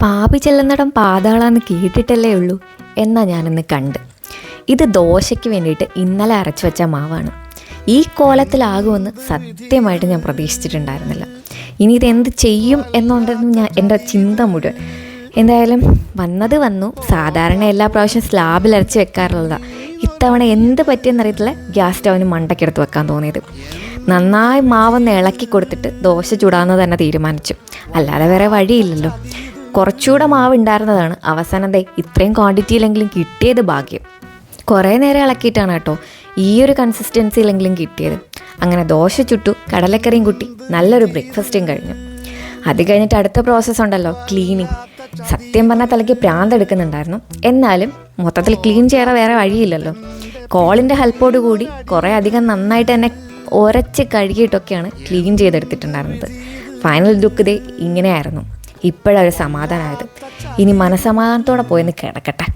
പാപി ചെല്ലുന്നിടം പാതാളാന്ന് കേട്ടിട്ടല്ലേ ഉള്ളൂ എന്നാ ഞാനിന്ന് കണ്ട്. ഇത് ദോശയ്ക്ക് വേണ്ടിയിട്ട് ഇന്നലെ അരച്ചു വെച്ച മാവാണ്. ഈ കോലത്തിലാകുമെന്ന് സത്യമായിട്ട് ഞാൻ പ്രതീക്ഷിച്ചിട്ടുണ്ടായിരുന്നില്ല. ഇനി ഇതെന്ത് ചെയ്യും എന്നുണ്ടായിരുന്നു എൻ്റെ ചിന്ത മുഴുവൻ. എന്തായാലും വന്നത് വന്നു. സാധാരണ എല്ലാ പ്രാവശ്യം സ്ലാബിൽ അരച്ച് വെക്കാറുള്ളതാണ്. ഇത്തവണ എന്ത് പറ്റിയെന്നറിയത്തില്ല, ഗ്യാസ് സ്റ്റൗവിന് മണ്ടയ്ക്കെടുത്ത് വെക്കാൻ തോന്നിയത്. നന്നായി മാവൊന്ന് ഇളക്കി കൊടുത്തിട്ട് ദോശ ചുടാമെന്ന് തന്നെ തീരുമാനിച്ചു. അല്ലാതെ വേറെ വഴിയില്ലല്ലോ. കുറച്ചുകൂടെ മാവ് ഉണ്ടായിരുന്നതാണ്. അവസാനം ഇത്രയും ക്വാണ്ടിറ്റിയിലെങ്കിലും കിട്ടിയത് ഭാഗ്യം. കുറേ നേരം ഇളക്കിയിട്ടാണ് കേട്ടോ ഈ ഒരു കൺസിസ്റ്റൻസിയിലെങ്കിലും കിട്ടിയത്. അങ്ങനെ ദോശ ചുട്ടു, കടലക്കറിയും കൂട്ടി നല്ലൊരു ബ്രേക്ക്ഫാസ്റ്റും കഴിഞ്ഞു. അത് കഴിഞ്ഞിട്ട് അടുത്ത പ്രോസസ്സ് ഉണ്ടല്ലോ, ക്ലീനിങ്. സത്യം പറഞ്ഞാൽ തലയ്ക്ക് പ്രാന്തെടുക്കുന്നുണ്ടായിരുന്നു. എന്നാലും മൊത്തത്തിൽ ക്ലീൻ ചെയ്യാതെ വേറെ വഴിയില്ലല്ലോ. കോളിൻ്റെ ഹെൽപ്പോട് കൂടി കുറേ അധികം നന്നായിട്ട് തന്നെ ഉരച്ച് കഴുകിയിട്ടൊക്കെയാണ് ക്ലീൻ ചെയ്തെടുത്തിട്ടുണ്ടായിരുന്നത്. ഫൈനൽ ലുക്ക് ഇങ്ങനെയായിരുന്നു. ഇപ്പോഴൊരു സമാധാനമായത്. ഇനി മനസ്സമാധാനത്തോടെ പോയെന്ന് കിടക്കട്ടെ.